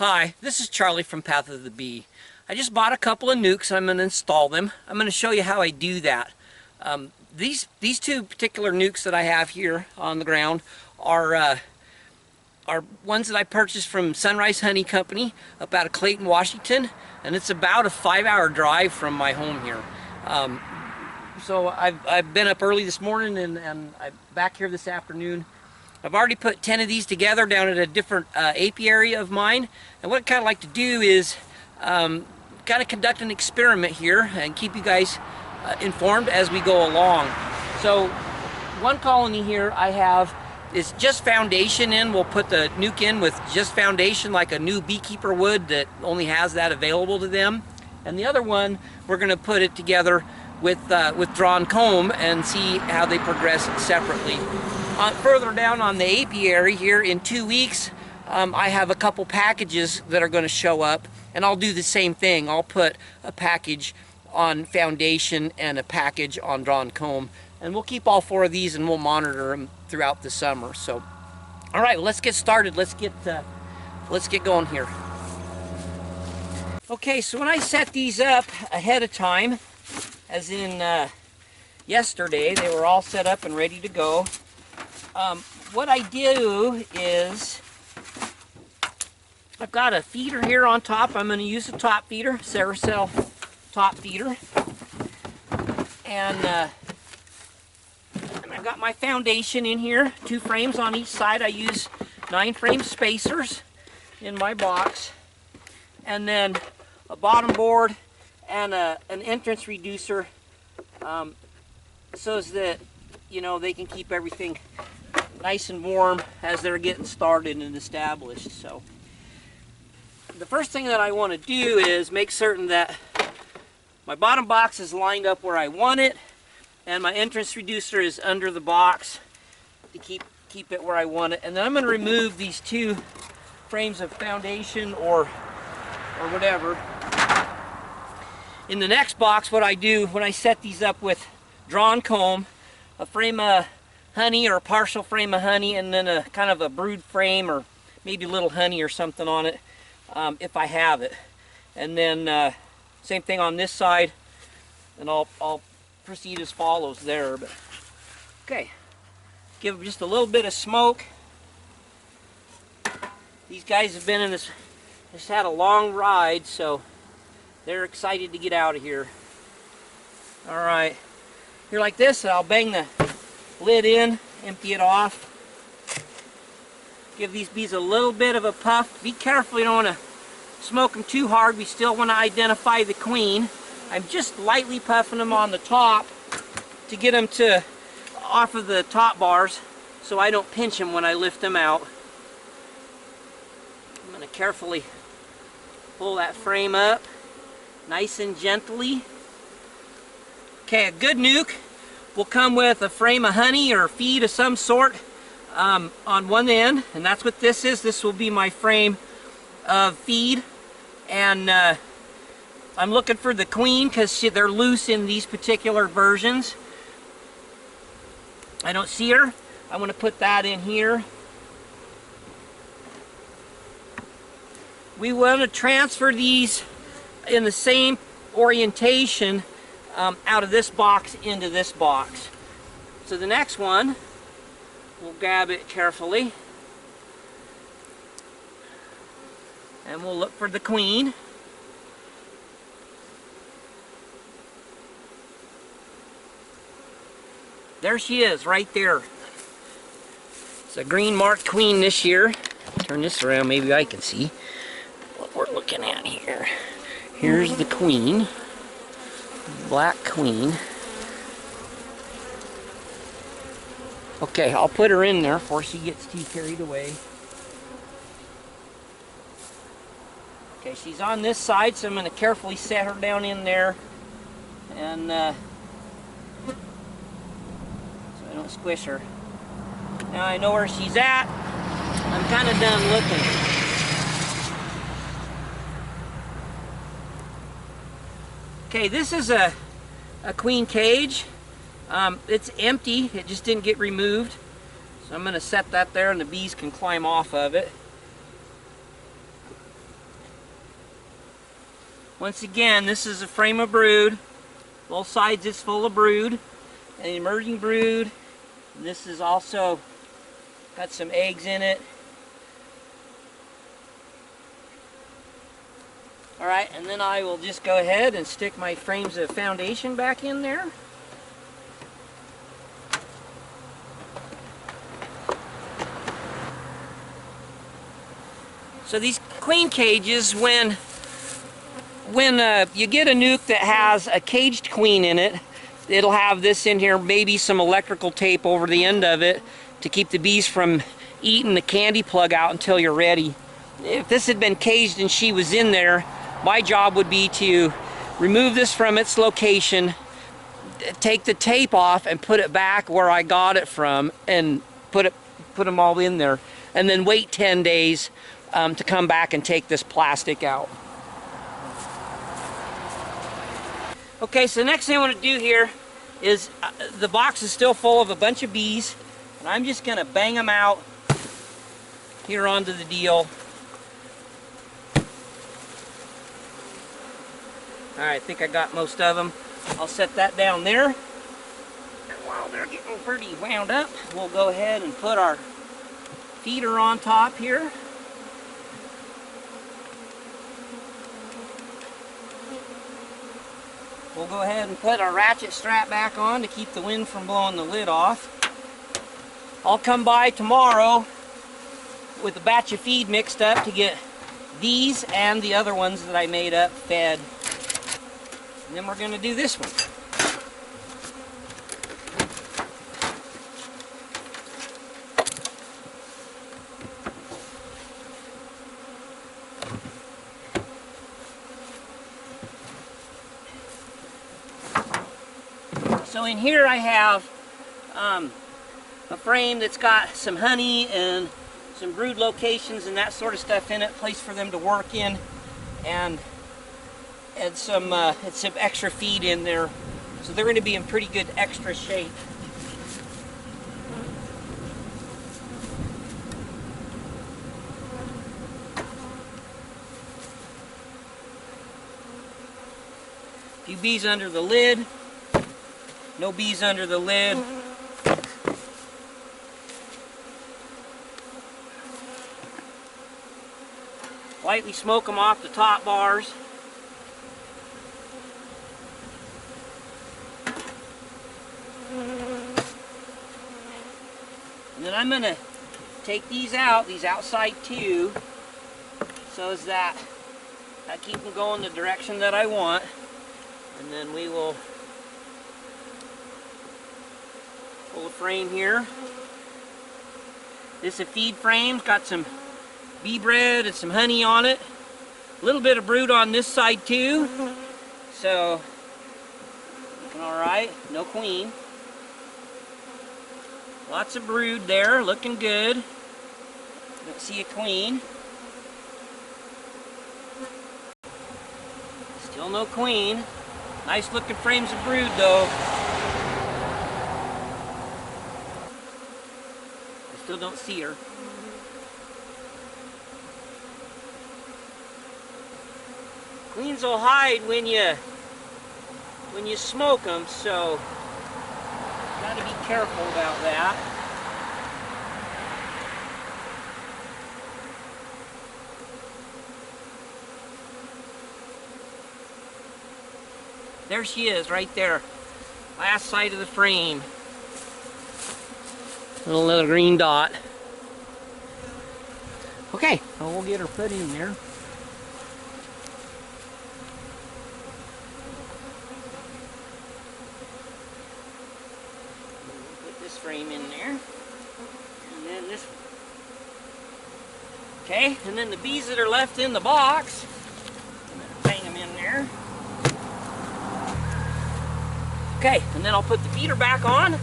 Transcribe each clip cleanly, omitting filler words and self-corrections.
Hi, this is Charlie from Path of the Bee. I just bought a couple of nukes. I'm going to install them. I'm going to show you how I do that. These two particular nukes that I have here on the ground are ones that I purchased from Sunrise Honey Company up out of Clayton, Washington, and it's about a 5-hour drive from my home here. So I've been up early this morning and I'm back here this afternoon. I've already put 10 of these together down at a different apiary of mine, and what I kind of like to do is kind of conduct an experiment here and keep you guys informed as we go along. So one colony here I have is just foundation in. We'll put the nuke in with just foundation like a new beekeeper would that only has that available to them. And the other one, we're going to put it together with drawn comb and see how they progress separately. Further down on the apiary here in 2 weeks, I have a couple packages that are going to show up, and I'll do the same thing. I'll put a package on foundation and a package on drawn comb, and we'll keep all 4 of these and we'll monitor them throughout the summer. So, all right, well, let's get started. Let's get going here. Okay, so when I set these up ahead of time, as in yesterday, they were all set up and ready to go. What I do is I've got a feeder here on top. I'm going to use a top feeder, Saracell top feeder, and I've got my foundation in here, 2 frames on each side. I use 9-frame spacers in my box, and then a bottom board and an entrance reducer, so that they can keep everything nice and warm as they're getting started and established. So the first thing that I want to do is make certain that my bottom box is lined up where I want it, and my entrance reducer is under the box to keep it where I want it. And then I'm going to remove these 2 frames of foundation or whatever. In the next box, what I do when I set these up with drawn comb, a frame of honey or a partial frame of honey, and then a kind of a brood frame or maybe a little honey or something on it, if I have it. And then same thing on this side, and I'll proceed as follows there. But okay, give them just a little bit of smoke. These guys have been in this, just had a long ride, so they're excited to get out of here. All right, here like this, I'll bang the lid in, empty it off. Give these bees a little bit of a puff. Be careful, you don't want to smoke them too hard. We still want to identify the queen. I'm just lightly puffing them on the top to get them to off of the top bars so I don't pinch them when I lift them out. I'm going to carefully pull that frame up nice and gently. Okay, a good nuke will come with a frame of honey or feed of some sort on one end, and that's what this is. This will be my frame of feed, and I'm looking for the queen because they're loose in these particular versions. I don't see her. I'm going to put that in here. We want to transfer these in the same orientation out of this box into this box. So the next one, we'll grab it carefully and we'll look for the queen. There she is, right there. It's a green marked queen this year. Turn this around, maybe I can see what we're looking at here. Here's the queen. Black queen. Okay, I'll put her in there before she gets too carried away. Okay, she's on this side, so I'm going to carefully set her down in there, and so I don't squish her. Now I know where she's at. I'm kind of done looking. Okay, this is a queen cage. It's empty, it just didn't get removed. So I'm going to set that there and the bees can climb off of it. Once again, this is a frame of brood. Both sides is full of brood, an emerging brood. And this is also got some eggs in it. Alright, and then I will just go ahead and stick my frames of foundation back in there. So these queen cages, when you get a nuke that has a caged queen in it, it'll have this in here, maybe some electrical tape over the end of it to keep the bees from eating the candy plug out until you're ready. If this had been caged and she was in there, my job would be to remove this from its location, take the tape off and put it back where I got it from, and put them all in there, and then wait 10 days to come back and take this plastic out. Okay, so the next thing I want to do here is the box is still full of a bunch of bees, and I'm just going to bang them out here onto the deal. Alright, I think I got most of them. I'll set that down there. And while they're getting pretty wound up, we'll go ahead and put our feeder on top here. We'll go ahead and put our ratchet strap back on to keep the wind from blowing the lid off. I'll come by tomorrow with a batch of feed mixed up to get these and the other ones that I made up fed. And then we're going to do this one. So in here I have a frame that's got some honey and some brood locations and that sort of stuff in it, place for them to work in, and some extra feed in there. So they're going to be in pretty good extra shape. A few bees under the lid. No bees under the lid. Lightly smoke them off the top bars. And then I'm going to take these out, these outside two, so as that I keep them going the direction that I want. And then we will pull the frame here. This is a feed frame, got some bee bread and some honey on it. A little bit of brood on this side too. So, looking alright, no queen. Lots of brood there, looking good. Don't see a queen. Still no queen. Nice looking frames of brood though. I still don't see her. Queens will hide when you smoke them, so gotta be careful about that. There she is, right there. Last side of the frame. Little green dot. Okay, well, we'll get her put in there. Frame in there, and then this one. Okay, and then the bees that are left in the box, I'm going to bang them in there. Okay, and then I'll put the feeder back on.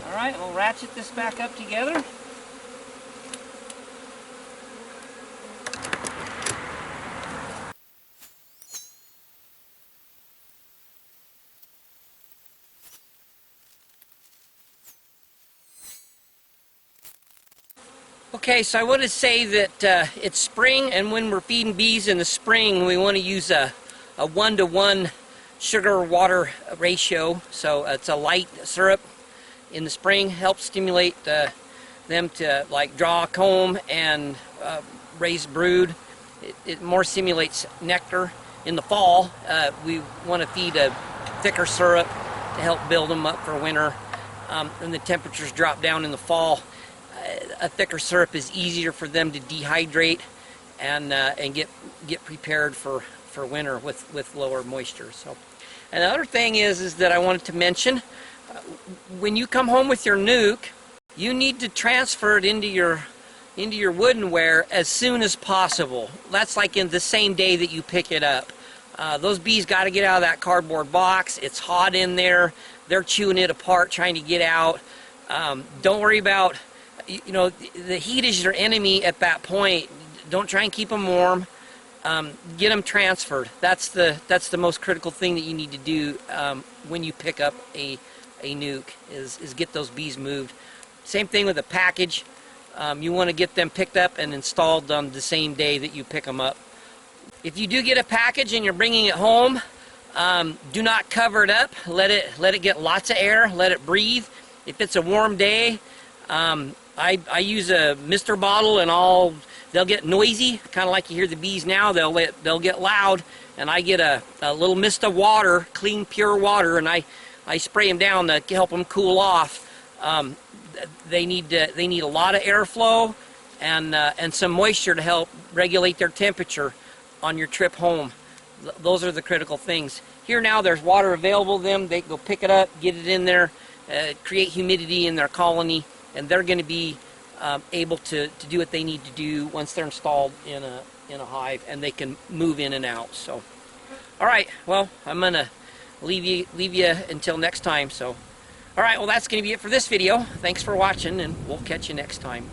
Alright, we'll ratchet this back up together. Okay, so I want to say that it's spring, and when we're feeding bees in the spring, we want to use a 1-to-1 sugar-water ratio. So it's a light syrup in the spring, helps stimulate them to like draw a comb and raise brood. It more simulates nectar. In the fall, we want to feed a thicker syrup to help build them up for winter. When the temperatures drop down in the fall, a thicker syrup is easier for them to dehydrate and get prepared for winter with lower moisture. So, and the other thing is that I wanted to mention, when you come home with your nuke, you need to transfer it into your woodenware as soon as possible. That's like in the same day that you pick it up. Those bees got to get out of that cardboard box. It's hot in there. They're chewing it apart trying to get out. Don't worry about, you know, the heat is your enemy at that point. Don't try and keep them warm. Get them transferred. That's the most critical thing that you need to do when you pick up a nuke is get those bees moved. Same thing with a package. You want to get them picked up and installed on the same day that you pick them up. If you do get a package and you're bringing it home, do not cover it up. Let it get lots of air. Let it breathe. If it's a warm day, I use a mister bottle, and they'll get noisy, kind of like you hear the bees now. They'll get loud, and I get a little mist of water, clean, pure water, and I spray them down to help them cool off. They need a lot of airflow and some moisture to help regulate their temperature on your trip home. Those are the critical things. Here now there's water available to them. They go pick it up, get it in there, create humidity in their colony, and they're going to be able to do what they need to do once they're installed in a hive, and they can move in and out. So, all right, well, I'm going to leave you until next time. So, all right, well, that's going to be it for this video. Thanks for watching, and we'll catch you next time.